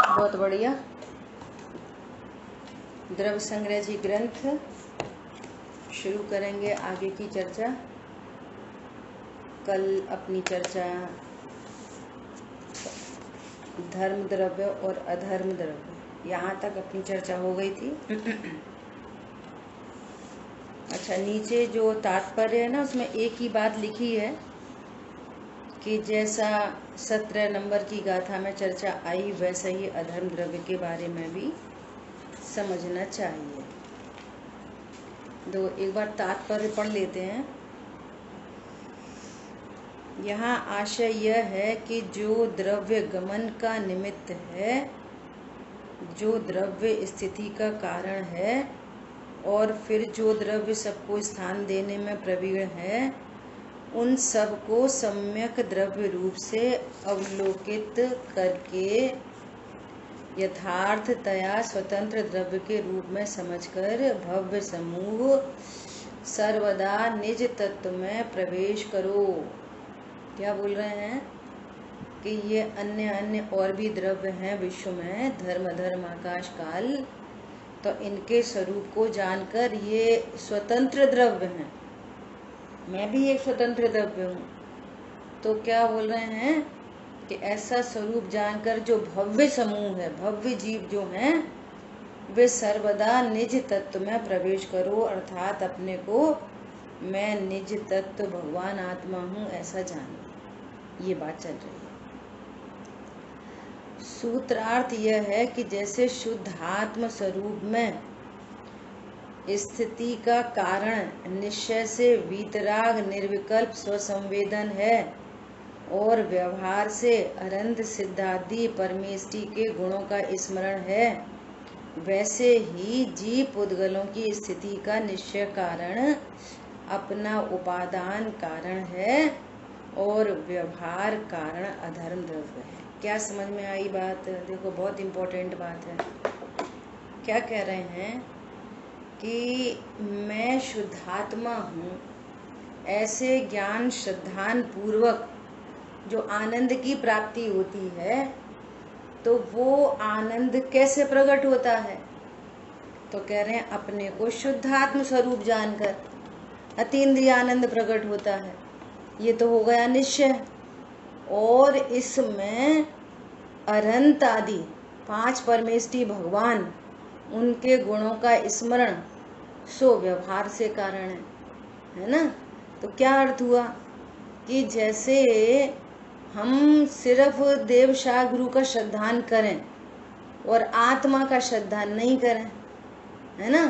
बहुत बढ़िया। द्रव्य संग्रह जी ग्रंथ शुरू करेंगे आगे की चर्चा। कल अपनी चर्चा धर्म द्रव्य और अधर्म द्रव्य यहाँ तक अपनी चर्चा हो गई थी। अच्छा, नीचे जो तात्पर्य है ना उसमें एक ही बात लिखी है कि जैसा 17 नंबर की गाथा में चर्चा आई वैसा ही अधर्म द्रव्य के बारे में भी समझना चाहिए। एक बार तात्पर्य पढ़ लेते हैं। यहाँ आशय यह है कि जो द्रव्य गमन का निमित्त है, जो द्रव्य स्थिति का कारण है और फिर जो द्रव्य सबको स्थान देने में प्रवीण है, उन सब को सम्यक द्रव्य रूप से अवलोकित करके यथार्थतया स्वतंत्र द्रव्य के रूप में समझकर भव्य समूह सर्वदा निज तत्व में प्रवेश करो। क्या बोल रहे हैं कि ये अन्य अन्य और भी द्रव्य हैं विश्व में, धर्म अधर्म आकाश काल, तो इनके स्वरूप को जानकर ये स्वतंत्र द्रव्य हैं। मैं भी एक स्वतंत्र द्रव्य हूँ। तो क्या बोल रहे हैं कि ऐसा स्वरूप जानकर जो भव्य समूह है, भव्य जीव जो हैं, वे सर्वदा निज तत्व में प्रवेश करो, अर्थात अपने को मैं निज तत्व भगवान आत्मा हूँ ऐसा जानो। ये बात चल रही है। सूत्रार्थ यह है कि जैसे शुद्ध आत्म स्वरूप में स्थिति का कारण निश्चय से वीतराग निर्विकल्प स्वसंवेदन है और व्यवहार से अनंत सिद्धादि परमेष्टि के गुणों का स्मरण है, वैसे ही जीव पुद्गलों की स्थिति का निश्चय कारण अपना उपादान कारण है और व्यवहार कारण अधर्म द्रव्य है। क्या समझ में आई बात? देखो, बहुत इम्पोर्टेंट बात है। क्या कह रहे हैं कि मैं शुद्धात्मा हूँ, ऐसे ज्ञान श्रद्धान पूर्वक जो आनंद की प्राप्ति होती है, तो वो आनंद कैसे प्रकट होता है? तो कह रहे हैं अपने को शुद्ध आत्म स्वरूप जानकर अतीन्द्रिय आनंद प्रकट होता है। ये तो हो गया निश्चय। और इसमें अनंत आदि 5 परमेष्टि भगवान, उनके गुणों का स्मरण सो व्यवहार से कारण है ना। तो क्या अर्थ हुआ कि जैसे हम सिर्फ देव शाह गुरु का श्रद्धान करें और आत्मा का श्रद्धान नहीं करें, है ना,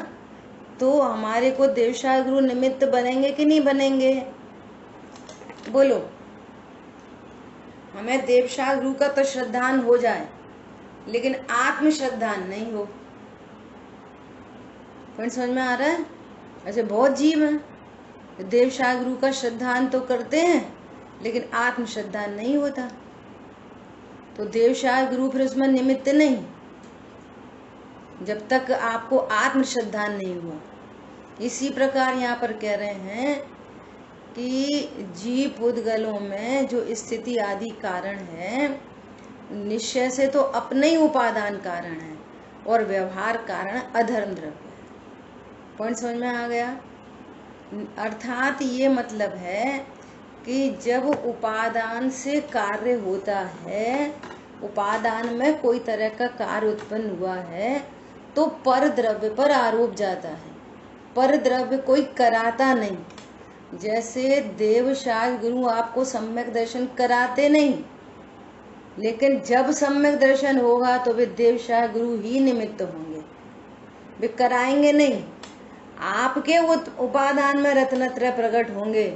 तो हमारे को देव शाह गुरु निमित्त बनेंगे कि नहीं बनेंगे? बोलो। हमें देव शाह गुरु का तो श्रद्धान हो जाए लेकिन आत्म श्रद्धान नहीं हो। पॉइंट समझ में आ रहा है? ऐसे बहुत जीव हैं देव शाह गुरु का श्रद्धान तो करते हैं लेकिन आत्म श्रद्धान नहीं होता। तो देव शाह गुरु फिर उसमें निमित्त नहीं, जब तक आपको आत्म श्रद्धान नहीं हुआ। इसी प्रकार यहाँ पर कह रहे हैं कि जीव पुद्गलों में जो स्थिति आदि कारण है, निश्चय से तो अपने ही उपादान कारण है और व्यवहार कारण अधर्म द्रव्य है। पॉइंट समझ में आ गया? अर्थात ये मतलब है कि जब उपादान से कार्य होता है, उपादान में कोई तरह का कार्य उत्पन्न हुआ है, तो पर द्रव्य पर आरोप जाता है। पर द्रव्य कोई कराता नहीं। जैसे देव शाह गुरु आपको सम्यक दर्शन कराते नहीं, लेकिन जब सम्यक दर्शन होगा तो वे देव शाह गुरु ही निमित्त होंगे, वे कराएंगे नहीं। आपके वो उपादान में रत्नत्रय प्रकट होंगे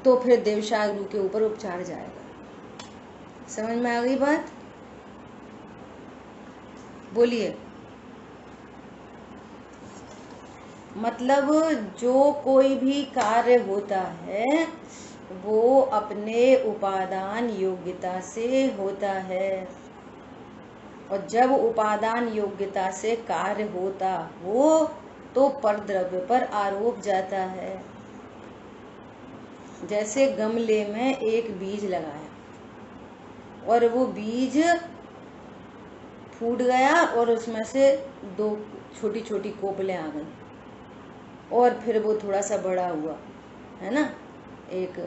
तो फिर देव शाह गुरु के ऊपर उपचार जाएगा। समझ में आ गई बात? बोलिए। मतलब जो कोई भी कार्य होता है वो अपने उपादान योग्यता से होता है, और जब उपादान योग्यता से कार्य होता हो तो पर द्रव्य पर आरोप जाता है। जैसे गमले में एक बीज लगाया और वो बीज फूट गया और उसमें से 2 छोटी छोटी कोपलें आ गई और फिर वो थोड़ा सा बड़ा हुआ, है ना, एक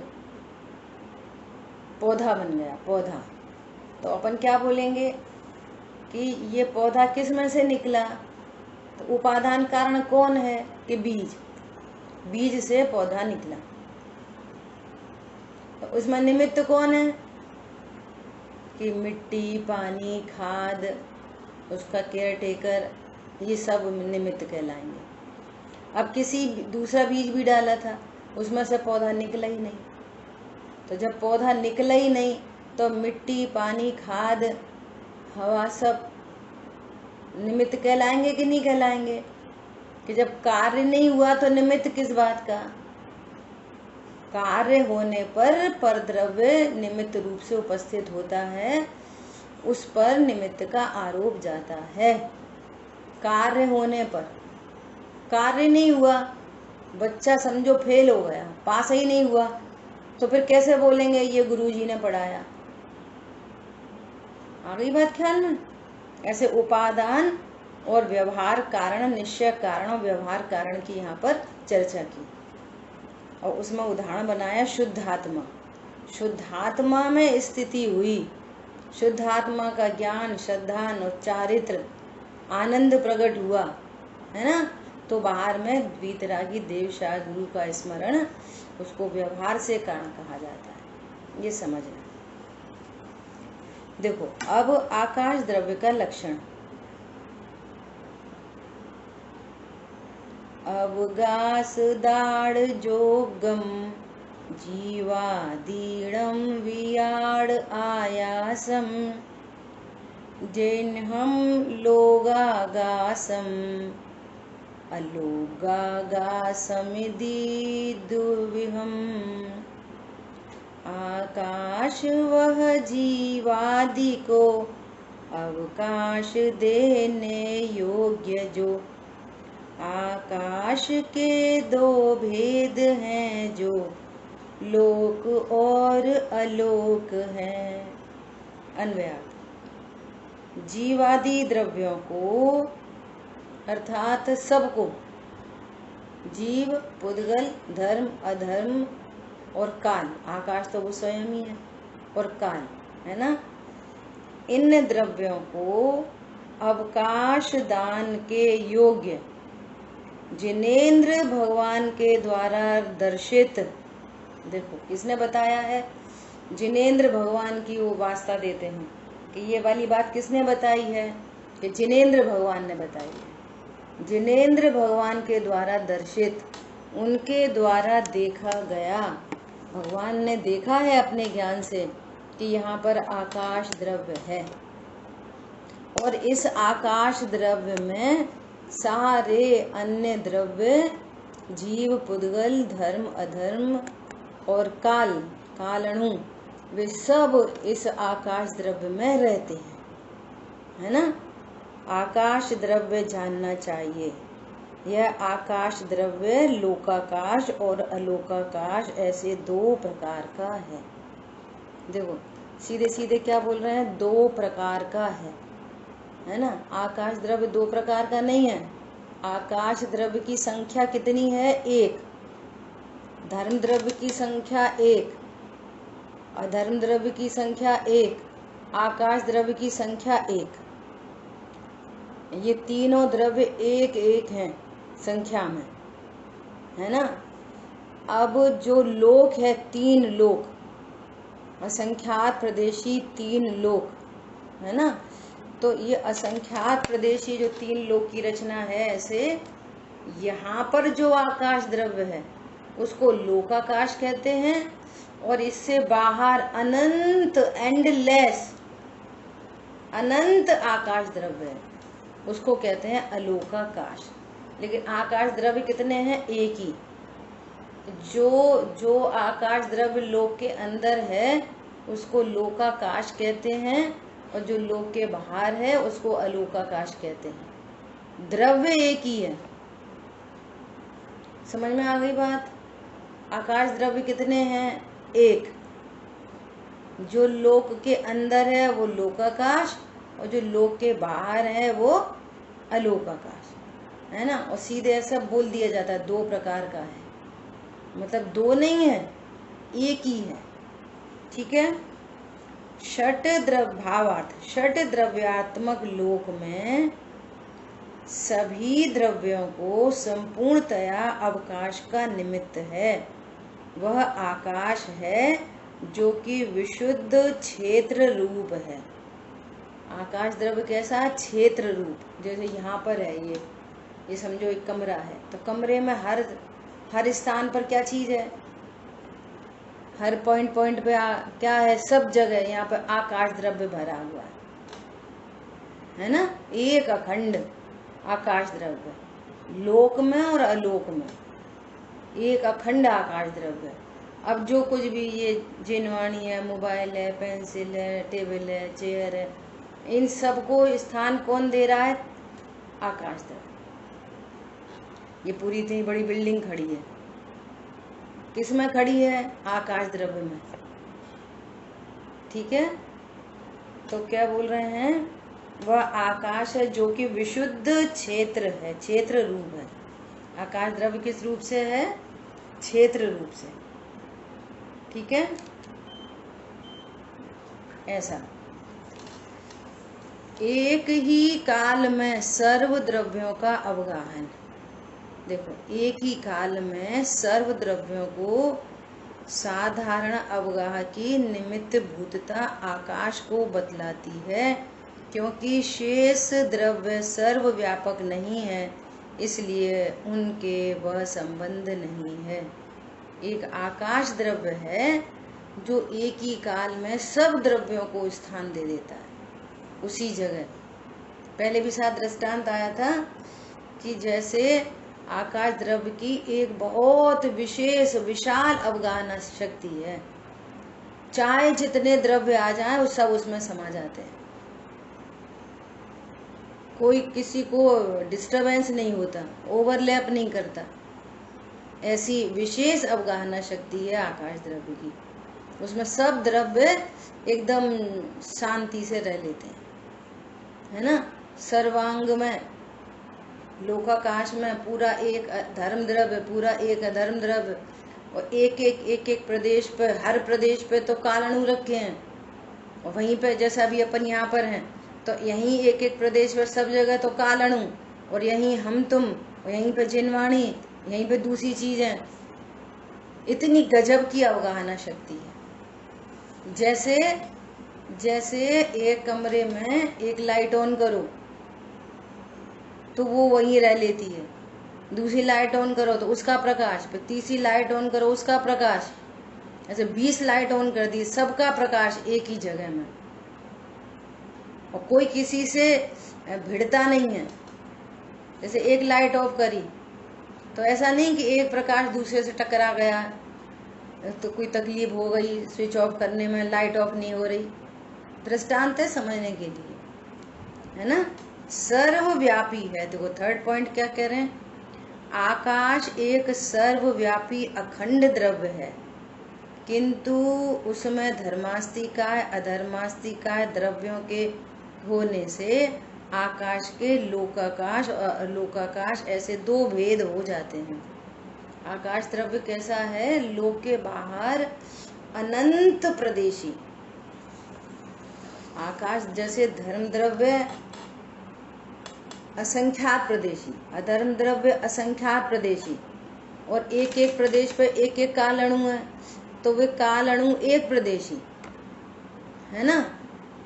पौधा बन गया, पौधा। तो अपन क्या बोलेंगे कि ये पौधा किस में से निकला? तो उपादान कारण कौन है? कि बीज, बीज से पौधा निकला। तो उसमें निमित्त कौन है? कि मिट्टी, पानी, खाद, उसका केयर टेकर, ये सब निमित्त कहलाएंगे। अब किसी दूसरा बीज भी डाला था, उसमें से पौधा निकला ही नहीं। तो जब पौधा निकला ही नहीं तो मिट्टी, पानी, खाद, हवा सब निमित्त कहलाएंगे कि नहीं कहलाएंगे? कि जब कार्य नहीं हुआ तो निमित्त किस बात का? कार्य होने पर परद्रव्य निमित्त रूप से उपस्थित होता है, उस पर निमित्त का आरोप जाता है। कार्य होने पर, कार्य नहीं हुआ, बच्चा समझो फेल हो गया, पास ही नहीं हुआ, तो फिर कैसे बोलेंगे ये गुरुजी ने पढ़ाया? आ गई बात ख्याल में? ऐसे उपादान और व्यवहार कारण, निश्चय कारण और व्यवहार कारण की यहाँ पर चर्चा की और उसमें उदाहरण बनाया शुद्धात्मा। शुद्धात्मा में स्थिति हुई, शुद्धात्मा का ज्ञान, श्रद्धा और चारित्र, आनंद प्रकट हुआ, है ना, तो बाहर में वीतरागी देवशाह गुरु का स्मरण, उसको व्यवहार से कारण कहा जाता है। ये समझना। देखो अब आकाश द्रव्य का लक्षण। अवगास दाड़ जोगम जीवादीणम वियाड़ आयासम जैनहम लोगागासम अलोगागासमिति दुर्विहम। आकाश वह जीवादि को अवकाश देने योग्य जो, आकाश के 2 भेद हैं जो लोक और अलोक हैं। अन्वयार्थ। जीवादि द्रव्यों को अर्थात सबको, जीव, पुद्गल, धर्म, अधर्म और काल, आकाश तो वो स्वयं ही है, और काल, है ना, इन द्रव्यों को अवकाश दान के योग्य जिनेंद्र भगवान के द्वारा दर्शित, देखो किसने बताया है? जिनेंद्र भगवान की वो वास्ता देते हैं कि ये वाली बात किसने बताई है? कि जिनेंद्र भगवान ने बताई है। जिनेंद्र भगवान के द्वारा दर्शित, उनके द्वारा देखा गया, भगवान ने देखा है अपने ज्ञान से कि यहाँ पर आकाश द्रव्य है, और इस आकाश द्रव्य में सारे अन्य द्रव्य, जीव, पुद्गल, धर्म, अधर्म और काल, कालणु, वे सब इस आकाश द्रव्य में रहते हैं, है ना। आकाश द्रव्य जानना चाहिए। यह आकाश द्रव्य लोकाकाश और अलोकाकाश ऐसे 2 प्रकार का है। देखो सीधे सीधे क्या बोल रहे हैं? 2 प्रकार का है ना। आकाश द्रव्य 2 प्रकार का नहीं है। आकाश द्रव्य की संख्या कितनी है? 1। धर्म द्रव्य की संख्या 1, अधर्म द्रव्य की संख्या 1, आकाश द्रव्य की संख्या 1। ये तीनों द्रव्य 1-1 हैं संख्या में, है ना। अब जो लोक है, 3 लोक, असंख्यात प्रदेशी 3 लोक, है ना। तो ये असंख्यात प्रदेशी जो 3 लोक की रचना है, ऐसे यहाँ पर जो आकाश द्रव्य है उसको लोकाकाश कहते हैं, और इससे बाहर अनंत, एंडलेस, अनंत आकाश द्रव्य है, उसको कहते हैं अलोकाकाश। लेकिन आकाश द्रव्य कितने हैं? 1 ही। जो आकाश द्रव्य लोक के अंदर है उसको लोकाकाश कहते हैं, और जो लोक के बाहर है उसको अलोकाकाश कहते हैं। द्रव्य 1 ही है। समझ में आ गई बात? आकाश द्रव्य कितने हैं? 1। जो लोक के अंदर है वो लोकाकाश, और जो लोक के बाहर है वो अलोकाकाश, है ना। और सीधे ऐसा बोल दिया जाता है 2 प्रकार का है, मतलब 2 नहीं है, एक ही है, ठीक है। षट भावार्थ, षट द्रव्यात्मक लोक में सभी द्रव्यों को संपूर्णतया अवकाश का निमित्त है। वह आकाश है जो कि विशुद्ध क्षेत्र रूप है। आकाश द्रव्य कैसा है? क्षेत्र रूप। जैसे यहाँ पर है, ये समझो एक कमरा है, तो कमरे में हर स्थान पर क्या चीज है? हर पॉइंट पे क्या है? सब जगह यहाँ पर आकाश द्रव्य भरा हुआ है ना। एक अखंड आकाश द्रव्य, लोक में और अलोक में एक अखंड आकाश द्रव्य। अब जो कुछ भी ये जिनवाणी है, मोबाइल है, पेंसिल है, टेबल है, चेयर है, इन सबको स्थान कौन दे रहा है? आकाश द्रव्य। ये पूरी इतनी बड़ी बिल्डिंग खड़ी है, किस में खड़ी है? आकाश द्रव्य में, ठीक है। तो क्या बोल रहे हैं? वह आकाश है जो कि विशुद्ध क्षेत्र है, क्षेत्र रूप है। आकाश द्रव्य किस रूप से है? क्षेत्र रूप से, ठीक है। ऐसा एक ही काल में सर्व द्रव्यों का अवगाहन। देखो, एक ही काल में सर्व द्रव्यों को साधारण अवगाह की निमित्त भूतता आकाश को बतलाती है, क्योंकि शेष द्रव्य सर्वव्यापक नहीं है, इसलिए उनके वह संबंध नहीं है। एक आकाश द्रव्य है जो एक ही काल में सब द्रव्यों को स्थान दे देता है उसी जगह। पहले भी साथ दृष्टांत आया था कि जैसे आकाश द्रव्य की एक बहुत विशेष विशाल अवगाहन शक्ति है, चाहे जितने द्रव्य आ जाए वो सब उसमें समा जाते हैं, कोई किसी को डिस्टरबेंस नहीं होता, ओवरलैप नहीं करता। ऐसी विशेष अवगाहना शक्ति है आकाश द्रव्य की, उसमें सब द्रव्य एकदम शांति से रह लेते हैं, है ना। सर्वांग में, लोकाकाश में पूरा एक धर्म द्रव्य, पूरा एक अधर्म द्रव्य, और एक प्रदेश पे, हर प्रदेश पे तो कालाणु रखे हैं, और वहीं पे जैसा अभी अपन यहाँ पर हैं तो यहीं एक प्रदेश पर सब जगह तो कालाणु, और यहीं हम तुम, और यहीं पे जिनवाणी, यहीं पे दूसरी चीजें। इतनी गजब की अवगाहना शक्ति है। जैसे एक कमरे में एक लाइट ऑन करो तो वो वहीं रह लेती है, दूसरी लाइट ऑन करो तो उसका प्रकाश, फिर तीसरी लाइट ऑन करो उसका प्रकाश, ऐसे 20 लाइट ऑन कर दी, सबका प्रकाश एक ही जगह में, और कोई किसी से भिड़ता नहीं है। जैसे एक लाइट ऑफ करी तो ऐसा नहीं कि एक प्रकाश दूसरे से टकरा गया तो कोई तकलीफ हो गई, स्विच ऑफ करने में लाइट ऑफ नहीं हो रही। दृष्टांत है समझने के लिए, है ना। सर्वव्यापी है। देखो थर्ड पॉइंट क्या कह रहे हैं? आकाश एक सर्वव्यापी अखंड द्रव्य है, किंतु उसमें धर्मास्तिकाय अधर्मास्तिकाय द्रव्यों के होने से आकाश के लोकाकाश और अलोकाकाश ऐसे 2 भेद हो जाते हैं। आकाश द्रव्य कैसा है? लोक के बाहर अनंत प्रदेशी। आकाश जैसे धर्म द्रव्य असंख्यात प्रदेशी, अधर्म द्रव्य असंख्यात प्रदेशी, और एक प्रदेश पे एक काल अणु है, तो वे काल अणु एक प्रदेशी, है ना।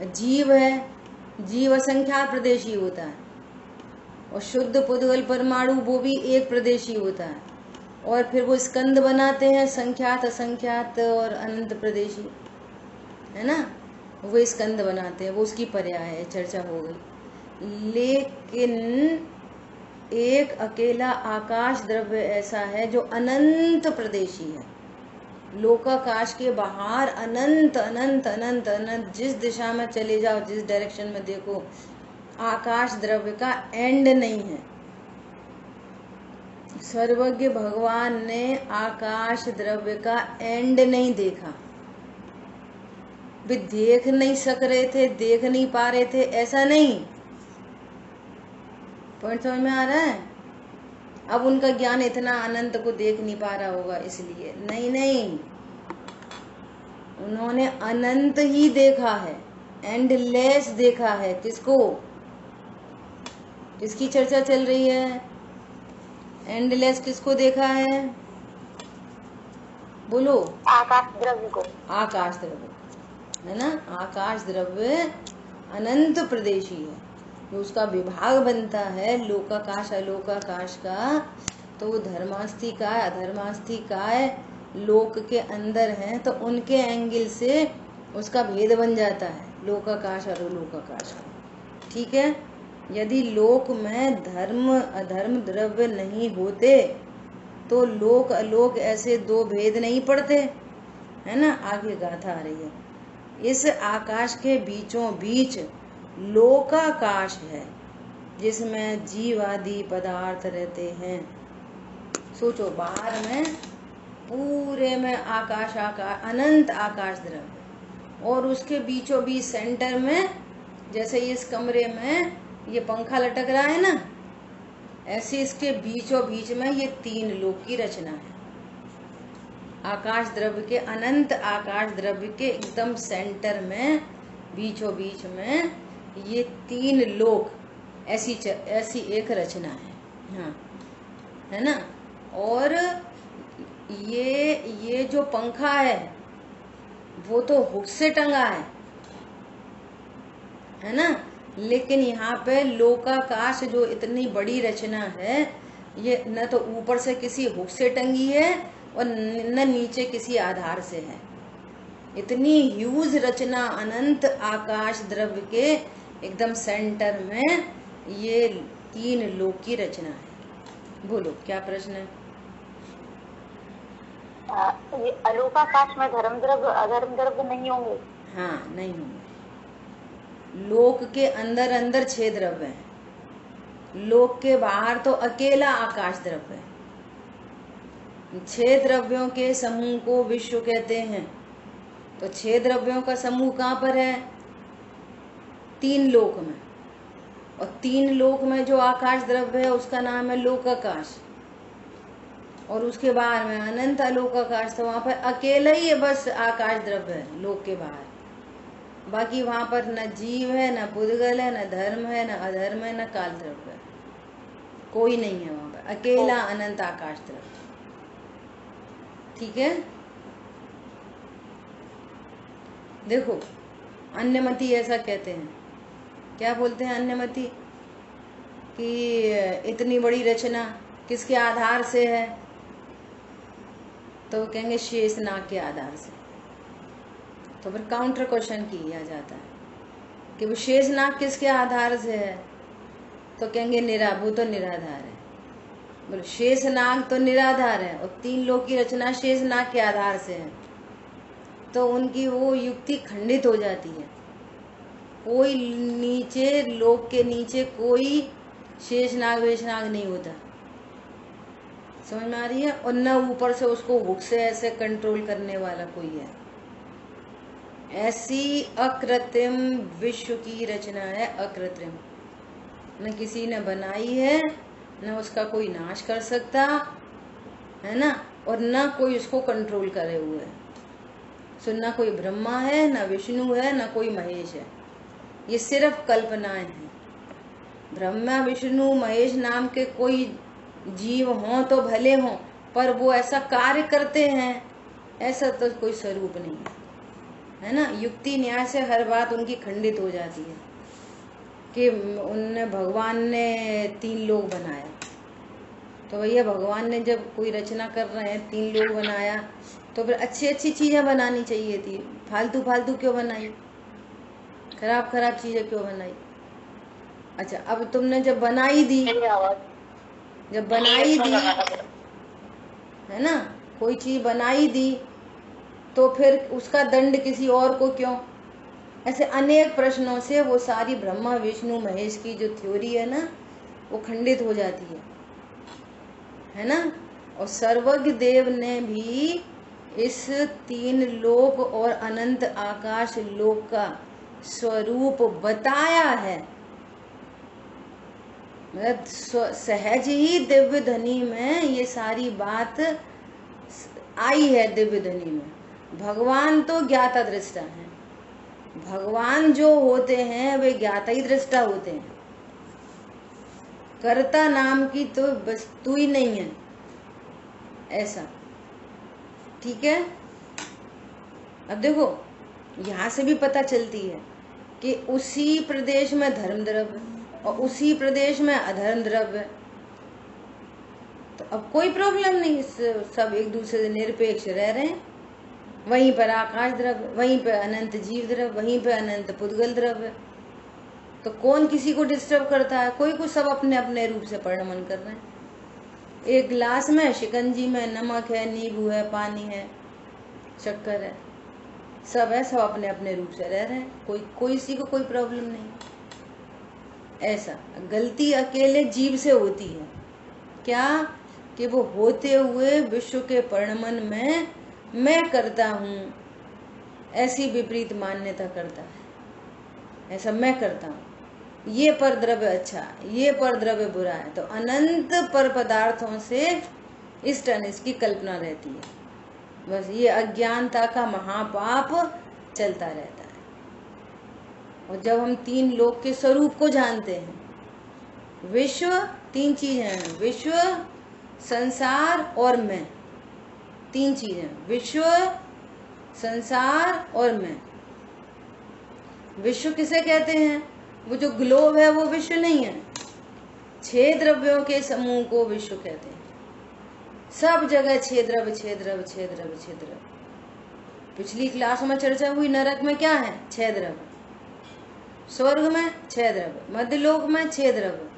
जीव है, जीव असंख्यात प्रदेशी होता है, और शुद्ध पुद्गल परमाणु वो भी एक प्रदेशी होता है, और फिर वो स्कंद बनाते हैं संख्यात असंख्यात और अनंत प्रदेशी, है ना। वो स्कंद बनाते हैं, वो उसकी पर्याय है, चर्चा हो गई। लेकिन एक अकेला आकाश द्रव्य ऐसा है जो अनंत प्रदेशी है, लोकाकाश के बाहर अनंत अनंत अनंत अनंत, जिस दिशा में चले जाओ, जिस डायरेक्शन में देखो, आकाश द्रव्य का एंड नहीं है। सर्वज्ञ भगवान ने आकाश द्रव्य का एंड नहीं देखा, भी देख नहीं सक रहे थे, देख नहीं पा रहे थे, ऐसा नहीं। पॉइंट समझ में आ रहा है? अब उनका ज्ञान इतना अनंत को देख नहीं पा रहा होगा इसलिए नहीं, नहीं, उन्होंने अनंत ही देखा है, एंडलेस देखा है। किसको? किसकी चर्चा चल रही है? एंडलेस किसको देखा है? बोलो। आकाश द्रव्य को। आकाश द्रव्य है ना, आकाश द्रव्य अनंत प्रदेशी है। जो उसका विभाग बनता है लोकाकाश अलोकाकाश का, तो वो धर्मास्थी का अधर्मास्थी का लोक के अंदर है, तो उनके एंगल से उसका भेद बन जाता है लोकाकाश और अलोकाकाश का। ठीक है? यदि लोक में धर्म अधर्म द्रव्य नहीं होते तो लोक अलोक ऐसे दो भेद नहीं पड़ते, है ना। आगे गाथा आ रही है। इस आकाश के बीचों बीच लोकाकाश है जिसमें जीव आदि पदार्थ रहते हैं। सोचो, बाहर में पूरे में आकाश, आकाश अनंत आकाश द्रव्य, और उसके बीचों बीच सेंटर में, जैसे इस कमरे में ये पंखा लटक रहा है ना, ऐसे इसके बीचों बीच में ये तीन लोक की रचना है। आकाश द्रव्य के, अनंत आकाश द्रव्य के एकदम सेंटर में, बीचों बीच में ये तीन लोक, ऐसी एक रचना है। हाँ, है ना। और ये जो पंखा है वो तो हुक से टंगा है ना। लेकिन यहाँ पे लोकाकाश जो इतनी बड़ी रचना है, ये न तो ऊपर से किसी हुक से टंगी है और न नीचे किसी आधार से है। इतनी ह्यूज रचना अनंत आकाश द्रव्य के एकदम सेंटर में ये तीन लोक की रचना है। बोलो क्या प्रश्न है? ये अलोकाकाश में धर्म द्रव्य अधर्म द्रव्य नहीं होंगे? हाँ, नहीं होंगे। लोक के अंदर अंदर 6 द्रव्य हैं, लोक के बाहर तो अकेला आकाश द्रव्य है। 6 द्रव्यों के समूह को विश्व कहते हैं। तो 6 द्रव्यों का समूह कहाँ पर है? 3 लोक में। और 3 लोक में जो आकाश द्रव्य है उसका नाम है लोकाकाश, और उसके बाहर में अनंत अलोकाकाश। तो वहां पर अकेला ही बस आकाश द्रव्य है लोक के बाहर। बाकी वहां पर न जीव है, न पुद्गल है, न धर्म है, न अधर्म है, न काल द्रव्य है, कोई नहीं है वहां पर, अकेला अनंत आकाश द्रव्य। ठीक है? देखो, अन्यमति ऐसा कहते हैं। क्या बोलते हैं अन्यमति? कि इतनी बड़ी रचना किसके आधार से है? तो कहेंगे शेषनाग के आधार से। तो फिर काउंटर क्वेश्चन किया जाता है कि वो शेषनाग किसके आधार से है? तो कहेंगे वो तो निराधार है। बोलो, शेषनाग तो निराधार है और 3 लोक की रचना शेषनाग के आधार से है, तो उनकी वो युक्ति खंडित हो जाती है। कोई नीचे, लोक के नीचे कोई शेषनाग वेशनाग नहीं होता। समझ में आ रही है? और न ऊपर से उसको हुक से ऐसे कंट्रोल करने वाला कोई है। ऐसी अकृत्रिम विश्व की रचना है, अकृत्रिम। न किसी ने बनाई है, न उसका कोई नाश कर सकता है ना, और न कोई उसको कंट्रोल करे हुए है। सो न कोई ब्रह्मा है, न विष्णु है, न कोई महेश है। ये सिर्फ कल्पनाएं हैं। ब्रह्मा विष्णु महेश नाम के कोई जीव हों तो भले हों, पर वो ऐसा कार्य करते हैं ऐसा तो कोई स्वरूप नहीं है ना। युक्ति न्याय से हर बात उनकी खंडित हो जाती है कि उनने, भगवान ने 3 लोक बनाया। तो भैया भगवान ने जब कोई रचना कर रहे हैं, 3 लोक बनाया, तो फिर अच्छी अच्छी चीजें बनानी चाहिए थी। फालतू फालतू क्यों बनाई? खराब खराब चीजें क्यों बनाई? अच्छा, अब तुमने जब बनाई दी, है ना, कोई चीज बनाई दी, तो फिर उसका दंड किसी और को क्यों? ऐसे अनेक प्रश्नों से वो सारी ब्रह्मा विष्णु महेश की जो थ्योरी है ना, वो खंडित हो जाती है ना। और सर्वज्ञ देव ने भी इस तीन लोक और अनंत आकाश लोक का स्वरूप बताया है। मतलब सहज ही दिव्य ध्वनि में ये सारी बात आई है। दिव्य ध्वनि में भगवान तो ज्ञाता दृष्टा है। भगवान जो होते हैं वे ज्ञाता ही दृष्टा होते हैं। कर्ता नाम की तो वस्तु ही नहीं है ऐसा। ठीक है। अब देखो यहाँ से भी पता चलती है कि उसी प्रदेश में धर्म द्रव्य और उसी प्रदेश में अधर्म द्रव्य, तो अब कोई प्रॉब्लम नहीं, सब एक दूसरे से निरपेक्ष रह रहे हैं। वहीं पर आकाश द्रव्य, वहीं पर अनंत जीव द्रव्य, वहीं पर अनंत पुद्गल द्रव्य, तो कौन किसी को डिस्टर्ब करता है? कोई को, सब अपने अपने रूप से परिणमन कर रहे हैं। एक गिलास में शिकंजी में नमक है, नींबू है, पानी है, शक्कर है, सब है, सब अपने अपने रूप से रह रहे हैं। कोई किसी को कोई प्रॉब्लम नहीं। ऐसा गलती अकेले जीव से होती है। क्या? कि वो होते हुए विश्व के परिणमन में मैं करता हूँ ऐसी विपरीत मान्यता करता है। ऐसा मैं करता हूँ, ये पर द्रव्य अच्छा, ये पर द्रव्य बुरा है, तो अनंत पर पदार्थों से इष्ट अनिष्ट की कल्पना रहती है। बस ये अज्ञानता का महापाप चलता रहता है। और जब हम तीन लोक के स्वरूप को जानते हैं, विश्व, तीन चीजें हैं, विश्व, संसार और मैं, तीन चीजें, विश्व, संसार और मैं। विश्व किसे कहते हैं? वो जो ग्लोब है वो विश्व नहीं है। 6 द्रव्यों के समूह को विश्व कहते हैं। सब जगह 6 द्रव्य, 6 द्रव्य, 6 द्रव्य, 6 द्रव्य। पिछली क्लास में चर्चा हुई, नरक में क्या है? 6 द्रव्य, स्वर्ग में 6 द्रव्य, मध्यलोक में 6 द्रव्य।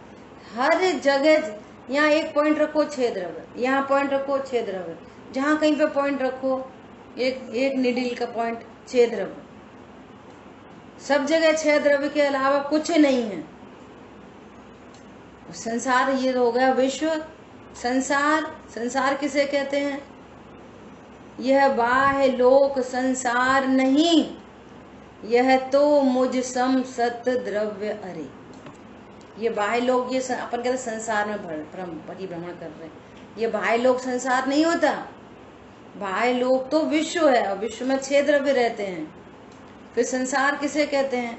हर जगह यहाँ एक पॉइंट रखो 6 द्रव्य, यहाँ पॉइंट रखो 6 द्रव्य, जहाँ कहीं पे पॉइंट रखो एक निडिल का पॉइंट, 6 द्रव्य। सब जगह 6 द्रव्य के अलावा कुछ नहीं है। संसार ये हो गया विश्व। संसार, संसार किसे कहते हैं? यह बाह्य लोक संसार नहीं, यह तो मुझ सम सत द्रव्य अरे। ये बाह्य लोक, ये अपन कहते संसार में परिभ्रमण कर रहे हैं। ये बाह्य लोक संसार नहीं होता। बाह्य लोक तो विश्व है, और विश्व में 6 द्रव्य रहते हैं। फिर संसार किसे कहते हैं?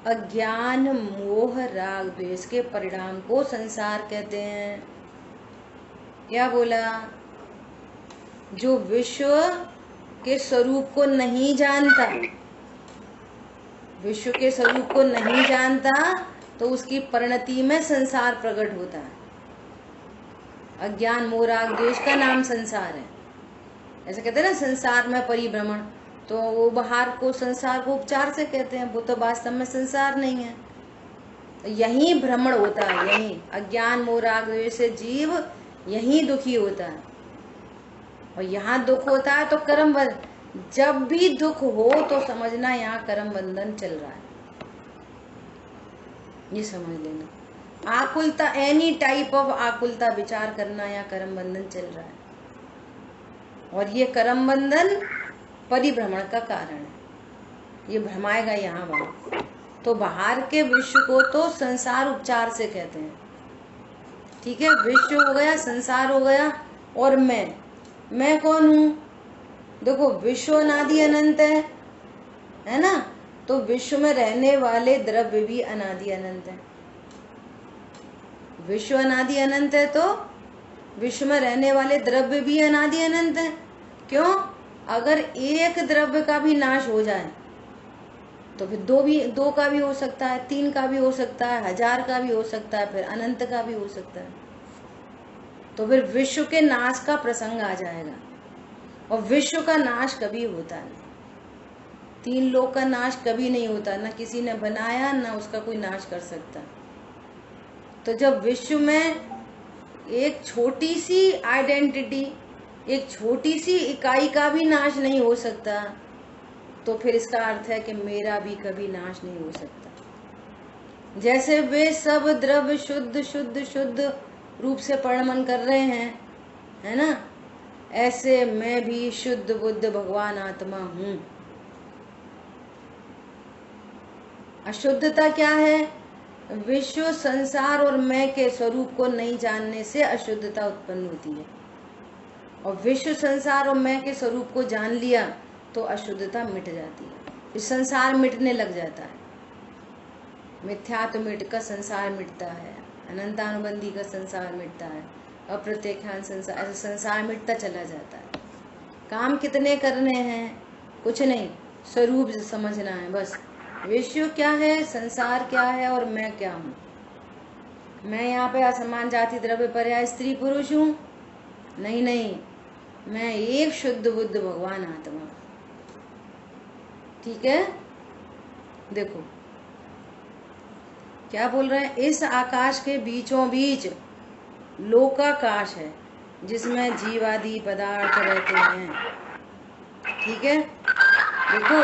अज्ञान, मोह, राग, द्वेष के परिणाम को संसार कहते हैं। क्या बोला? जो विश्व के स्वरूप को नहीं जानता, विश्व के स्वरूप को नहीं जानता, तो उसकी परिणति में संसार प्रकट होता है। अज्ञान, मोह, राग, द्वेष का नाम संसार है। ऐसे कहते हैं ना, संसार में परिभ्रमण, तो वो बाहर को संसार को उपचार से कहते हैं, वो तो वास्तव में संसार नहीं है। यही भ्रमण होता है, यही अज्ञान, मोह, राग, द्वेष से जीव यही दुखी होता है। और यहाँ दुख होता है तो कर्म बंधन। जब भी दुख हो तो समझना यहाँ कर्म बंधन चल रहा है, ये समझ लेना। आकुलता, एनी टाइप ऑफ आकुलता विचार करना, यहाँ कर्म बंधन चल रहा है। और ये कर्म बंधन परिभ्रमण का कारण है, ये भ्रमाएगा यहाँ वहां। तो बाहर के विश्व को तो संसार उपचार से कहते हैं। ठीक है, विश्व हो गया, संसार हो गया, और मैं कौन हूं? देखो, विश्व अनादि अनंत है ना, तो विश्व में रहने वाले द्रव्य भी अनादि अनंत है। विश्व अनादि अनंत है तो विश्व में रहने वाले द्रव्य भी अनादि अनंत है। क्यों? अगर एक द्रव्य का भी नाश हो जाए तो फिर दो का भी हो सकता है, 3 का भी हो सकता है, 1000 का भी हो सकता है, फिर अनंत का भी हो सकता है। तो फिर विश्व के नाश का प्रसंग आ जाएगा, और विश्व का नाश कभी होता नहीं। 3 लोक का नाश कभी नहीं होता, ना किसी ने बनाया, ना उसका कोई नाश कर सकता। तो जब विश्व में एक छोटी सी आइडेंटिटी, एक छोटी सी इकाई का भी नाश नहीं हो सकता, तो फिर इसका अर्थ है कि मेरा भी कभी नाश नहीं हो सकता। जैसे वे सब द्रव्य शुद्ध शुद्ध शुद्ध रूप से परिणमन कर रहे हैं, है ना, ऐसे मैं भी शुद्ध बुद्ध भगवान आत्मा हूँ। अशुद्धता क्या है? विश्व, संसार और मैं के स्वरूप को नहीं जानने से अशुद्धता उत्पन्न होती है, और विश्व, संसार और मैं के स्वरूप को जान लिया तो अशुद्धता मिट जाती है। इस संसार मिटने लग जाता है। मिथ्यात्व मिटकर संसार मिटता है, अनंतानुबंधी का संसार मिटता है, अप्रत्यक्षान संसार, ऐसे संसार मिटता चला जाता है। काम कितने करने हैं? कुछ नहीं, स्वरूप समझना है बस। विश्व क्या है, संसार क्या है और मैं क्या हूँ। मैं यहाँ पे असमान जाति द्रव्य पर्याय स्त्री पुरुष हूँ? नहीं नहीं, मैं एक शुद्ध बुद्ध भगवान आत्मा। ठीक है, देखो क्या बोल रहे हैं। इस आकाश के बीचों बीच लोकाकाश है जिसमें जीवादि पदार्थ रहते हैं। ठीक है, देखो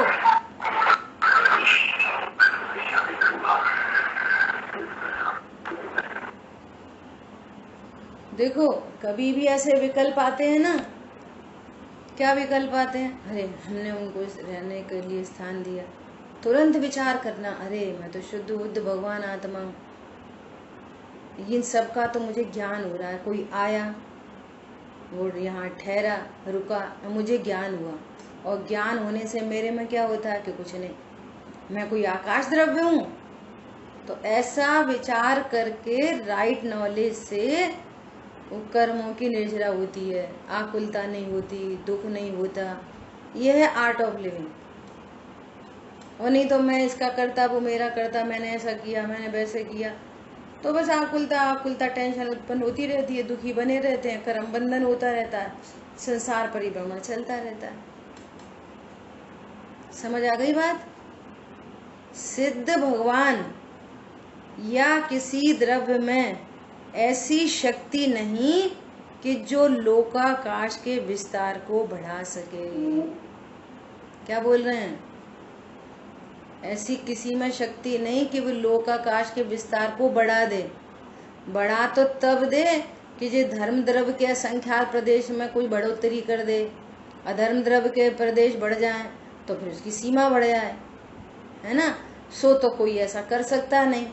देखो कभी भी ऐसे विकल्प आते हैं ना, क्या विकल्प आते हैं? अरे हमने उनको रहने के लिए स्थान दिया, तुरंत विचार करना, अरे मैं तो शुद्ध बुद्ध भगवान आत्मा हूँ, इन सब का तो मुझे ज्ञान हो रहा है। कोई आया, वो यहाँ ठहरा, रुका, मुझे ज्ञान हुआ, और ज्ञान होने से मेरे में क्या होता है कि कुछ नहीं, मैं कोई आकाश द्रव्य हूँ। तो ऐसा विचार करके राइट नॉलेज से कर्मों की निर्जरा होती है, आकुलता नहीं होती, दुख नहीं होता। यह है आर्ट ऑफ लिविंग। और नहीं तो मैं इसका करता, वो मेरा करता, मैंने ऐसा किया, मैंने वैसे किया, तो बस आकुलता आकुलता टेंशन उत्पन्न होती रहती है, दुखी बने रहते हैं, कर्म बंधन होता रहता है, संसार परिभ्रमण चलता रहता है। समझ आ गई बात? सिद्ध भगवान या किसी द्रव्य में ऐसी शक्ति नहीं कि जो लोकाकाश के विस्तार को बढ़ा सके। क्या बोल रहे हैं? ऐसी किसी में शक्ति नहीं कि वो लोकाकाश के विस्तार को बढ़ा दे। बढ़ा तो तब दे कि जो धर्म द्रव्य के असंख्यात प्रदेश में कोई बढ़ोतरी कर दे, अधर्म द्रव्य के प्रदेश बढ़ जाए तो फिर उसकी सीमा बढ़ जाए, है ना। सो तो कोई ऐसा कर सकता नहीं,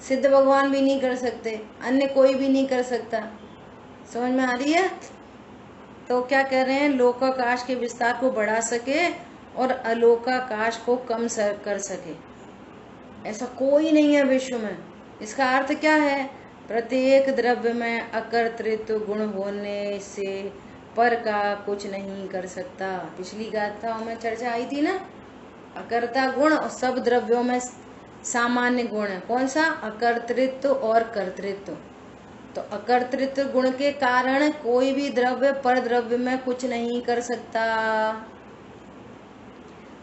सिद्ध भगवान भी नहीं कर सकते, अन्य कोई भी नहीं कर सकता। समझ में आ रही है? तो क्या कह रहे हैं? लोकाकाश के विस्तार को बढ़ा सके और अलोकाकाश को कम कर सके, ऐसा कोई नहीं है विश्व में। इसका अर्थ क्या है? प्रत्येक द्रव्य में अकर्तृत्व गुण होने से पर का कुछ नहीं कर सकता। पिछली गाथाओं में चर्चा आई थी ना, अकर्ता गुण और सब द्रव्यों में सामान्य गुण है। कौन सा? अकर्तृत्व और कर्तृत्व। तो अकर्तृत्व गुण के कारण कोई भी द्रव्य पर द्रव्य में कुछ नहीं कर सकता,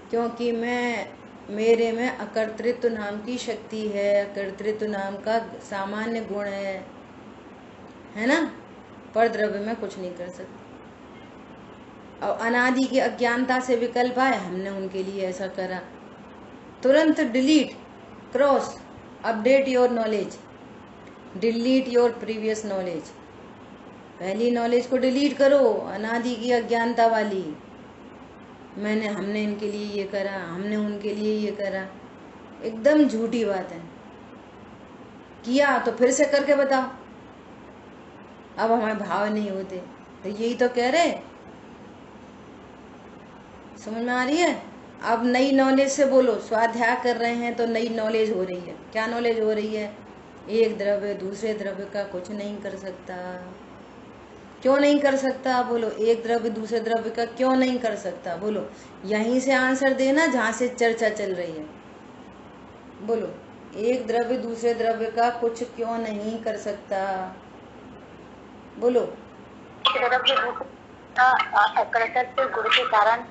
क्योंकि मेरे में अकर्तृत्व नाम की शक्ति है, अकर्तृत्व नाम का सामान्य गुण है ना। पर द्रव्य में कुछ नहीं कर सकता। और अनादि की अज्ञानता से विकल्प आए, हमने उनके लिए ऐसा करा। तुरंत delete, cross, update your knowledge, delete your previous knowledge. पहली नॉलेज को डिलीट करो, अनादि की अज्ञानता वाली। हमने इनके लिए ये करा, हमने उनके लिए ये करा, एकदम झूठी बात है। किया तो फिर से करके बताओ, अब हमारे भाव नहीं होते, तो यही तो कह रहे। समझ में आ रही है? अब नई नॉलेज से बोलो, स्वाध्याय कर रहे हैं तो नई नॉलेज हो रही है। क्या नॉलेज हो रही है? एक द्रव्य दूसरे द्रव्य का कुछ नहीं कर सकता। क्यों नहीं कर सकता? बोलो, एक द्रव्य दूसरे द्रव्य का क्यों नहीं कर सकता? बोलो, यहीं से आंसर देना जहां से चर्चा चल रही है। बोलो, एक द्रव्य दूसरे द्रव्य का कुछ क्यों नहीं कर सकता? बोलो। कर्तृत्व गुण के कारण।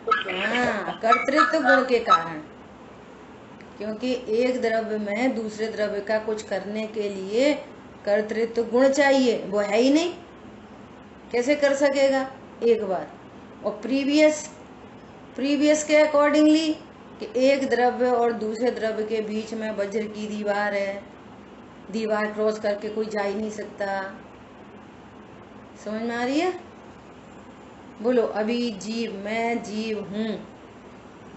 हाँ, कर्तृत्व गुण के कारण, क्योंकि एक द्रव्य में दूसरे द्रव्य का कुछ करने के लिए कर्तृत्व गुण चाहिए, वो है ही नहीं, कैसे कर सकेगा? एक बार। और प्रीवियस के अकॉर्डिंगली कि एक द्रव्य और दूसरे द्रव्य के बीच में वज्र की दीवार है, दीवार क्रॉस करके कोई जा ही नहीं सकता। समझ में आ रही है? बोलो, अभी जीव, मैं जीव हूँ,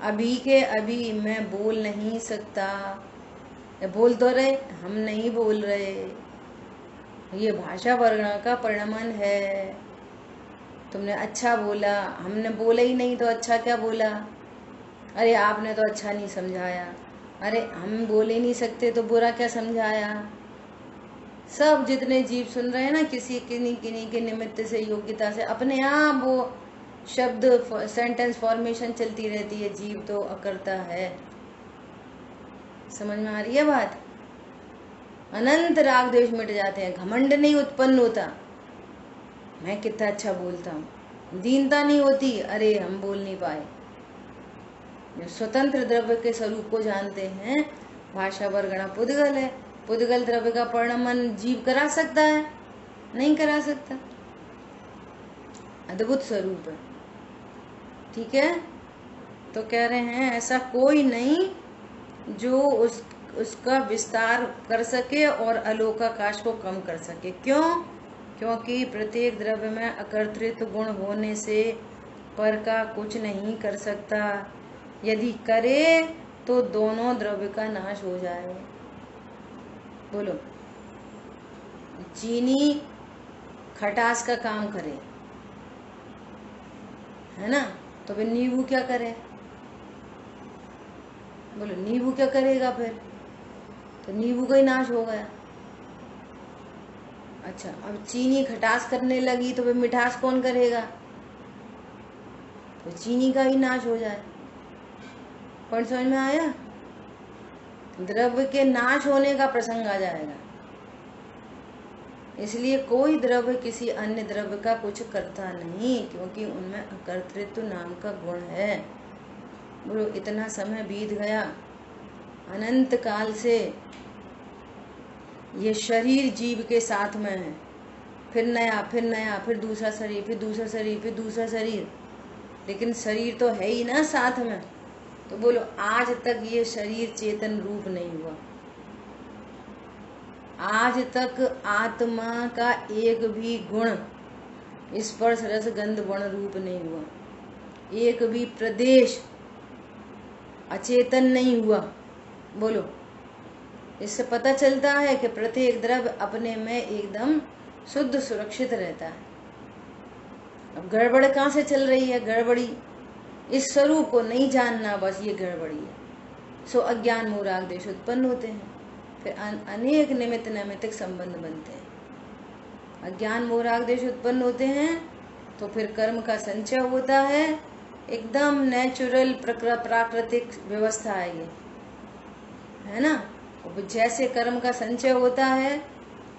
अभी के अभी मैं बोल नहीं सकता। बोल तो रहे, हम नहीं बोल रहे, ये भाषा वर्ण का परिणमन है। तुमने अच्छा बोला, हमने बोला ही नहीं तो अच्छा क्या बोला? अरे आपने तो अच्छा नहीं समझाया, अरे हम बोल ही नहीं सकते तो बुरा क्या समझाया? सब जितने जीव सुन रहे हैं ना, किसी किन्हीं किन्हीं के निमित्त से, योग्यता से अपने आप वो शब्द सेंटेंस फॉर्मेशन चलती रहती है। जीव तो अकर्ता है। समझ में आ रही है बात? अनंत राग द्वेष मिट जाते हैं, घमंड नहीं उत्पन्न होता, मैं कितना अच्छा बोलता हूँ, दीनता नहीं होती, अरे हम बोल नहीं पाए। जो स्वतंत्र द्रव्य के स्वरूप को जानते हैं, भाषा वर्गणा पुद्गल है, पुद्गल द्रव्य का परिणमन जीव करा सकता है? नहीं करा सकता, अद्भुत स्वरूप है। ठीक है, तो कह रहे हैं ऐसा कोई नहीं जो उसका विस्तार कर सके और अलोकाकाश को कम कर सके। क्यों? क्योंकि प्रत्येक द्रव्य में अकर्तृत्व गुण होने से पर का कुछ नहीं कर सकता। यदि करे तो दोनों द्रव्य का नाश हो जाए। बोलो, चीनी खटास का काम करे, है ना, तो फिर नींबू क्या करे? बोलो, नींबू क्या करेगा फिर? तो नींबू का ही नाश हो गया। अच्छा, अब चीनी खटास करने लगी तो फिर मिठास कौन करेगा? तो चीनी का ही नाश हो जाए। पॉइंट समझ में आया? द्रव्य के नाश होने का प्रसंग आ जाएगा। इसलिए कोई द्रव्य किसी अन्य द्रव्य का कुछ करता नहीं, क्योंकि उनमें अकर्तृत्व नाम का गुण है। बोलो, इतना समय बीत गया, अनंत काल से ये शरीर जीव के साथ में है, फिर नया, फिर नया, फिर दूसरा शरीर, फिर दूसरा शरीर, फिर दूसरा शरीर, लेकिन शरीर तो है ही ना साथ में। तो बोलो, आज तक ये शरीर चेतन रूप नहीं हुआ, आज तक आत्मा का एक भी गुण स्पर्श रस गंध वर्ण रूप नहीं हुआ, एक भी प्रदेश अचेतन नहीं हुआ। बोलो, इससे पता चलता है कि प्रत्येक द्रव्य अपने में एकदम शुद्ध सुरक्षित रहता है। अब गड़बड़ कहाँ से चल रही है? गड़बड़ी इस स्वरूप को नहीं जानना, बस ये गड़बड़ी है। सो अज्ञान मोह राग द्वेष उत्पन्न होते हैं, फिर अनेक निमित्त नैमित्तिक संबंध बनते हैं। अज्ञान मोह राग द्वेष उत्पन्न होते हैं तो फिर कर्म का संचय होता है। एकदम नेचुरल प्राकृतिक व्यवस्था है ये, है ना। जैसे कर्म का संचय होता है,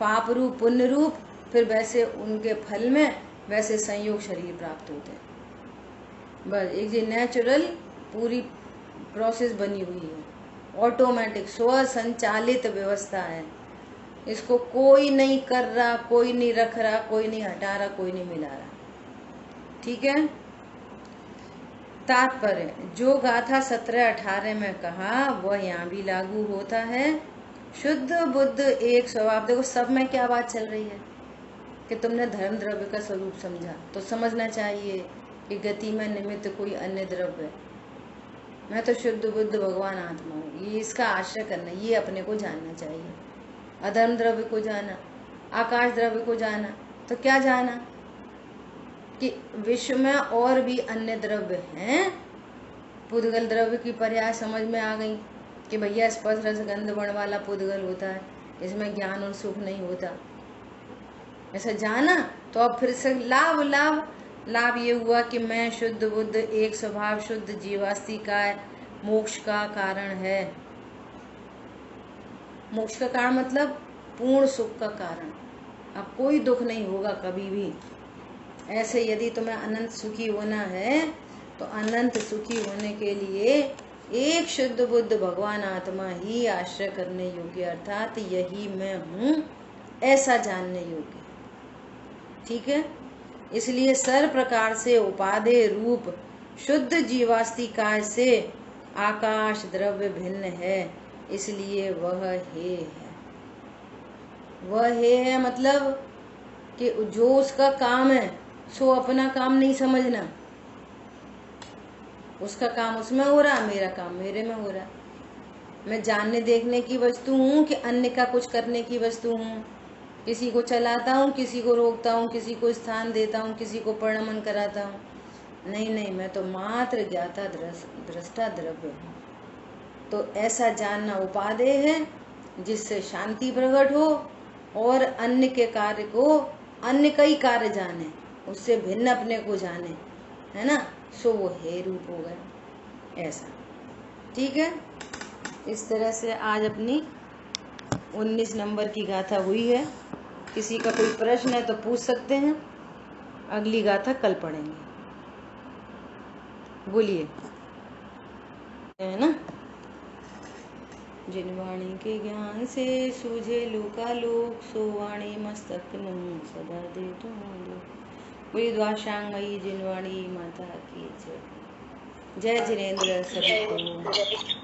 पाप रूप पुण्य रूप, फिर वैसे उनके फल में वैसे संयोग शरीर प्राप्त होते हैं। बस एक ये नेचुरल पूरी प्रोसेस बनी हुई है, ऑटोमेटिक स्व संचालित व्यवस्था है। इसको कोई नहीं कर रहा, कोई नहीं रख रहा, कोई नहीं हटा रहा, कोई नहीं मिला रहा। ठीक है। तात्पर्य, जो गाथा 17-18 में कहा वह यहाँ भी लागू होता है। शुद्ध बुद्ध एक स्वभाव। देखो सब में क्या बात चल रही है कि तुमने धर्म द्रव्य का स्वरूप समझा, तो समझना चाहिए कि गति में निमित्त कोई अन्य द्रव्य है। मैं तो शुद्ध बुद्ध भगवान आत्मा हूँ, ये इसका आश्रय करना, ये अपने को जानना चाहिए। अधर्म द्रव्य को जाना, आकाश द्रव्य को जाना, तो क्या जाना कि विश्व में और भी अन्य द्रव्य हैं। पुद्गल द्रव्य की पर्याय समझ में आ गई कि भैया स्पर्श रस गंध वर्ण वाला पुद्गल होता है, इसमें ज्ञान और सुख नहीं होता। ऐसा जाना तो अब फिर से लाभ ये हुआ कि मैं शुद्ध बुद्ध एक स्वभाव शुद्ध जीवास्ति का मोक्ष का कारण है। मोक्ष का कारण मतलब पूर्ण सुख का कारण। अब कोई दुख नहीं होगा कभी भी। ऐसे यदि तुम्हें अनंत सुखी होना है तो अनंत सुखी होने के लिए एक शुद्ध बुद्ध भगवान आत्मा ही आश्रय करने योग्य, अर्थात यही मैं हूँ ऐसा जानने योग्य। ठीक है। इसलिए सर प्रकार से उपादेय रूप शुद्ध जीवास्ति काय से आकाश द्रव्य भिन्न है, इसलिए वह हे है। वह हे है मतलब कि जो उसका काम है सो अपना काम नहीं समझना, उसका काम उसमें हो रहा, मेरा काम मेरे में हो रहा। मैं जानने देखने की वस्तु हूँ कि अन्य का कुछ करने की वस्तु हूँ? किसी को चलाता हूँ, किसी को रोकता हूँ, किसी को स्थान देता हूँ, किसी को प्रणमन कराता हूँ? नहीं नहीं, मैं तो मात्र ज्ञाता दृष्टा द्रव्य हूँ। तो ऐसा जानना उपादेय है जिससे शांति प्रकट हो और अन्य के कार्य को अन्य कई कार्य जाने, उससे भिन्न अपने को जाने, है ना, सो वो हे रूप हो गया। ऐसा ठीक है। इस तरह से आज अपनी 19 नंबर की गाथा हुई है। किसी का कोई प्रश्न है तो पूछ सकते हैं, अगली गाथा कल पढ़ेंगे। बोलिए, है ना। जिन वाणी के ज्ञान से सूझे लोकालोक, सो वाणी मस्तक नु सदा दे तुम लोक। बोलिए द्वाशांगमयी जिनवाणी माता की जय। जय जिनेन्द्र सभी को।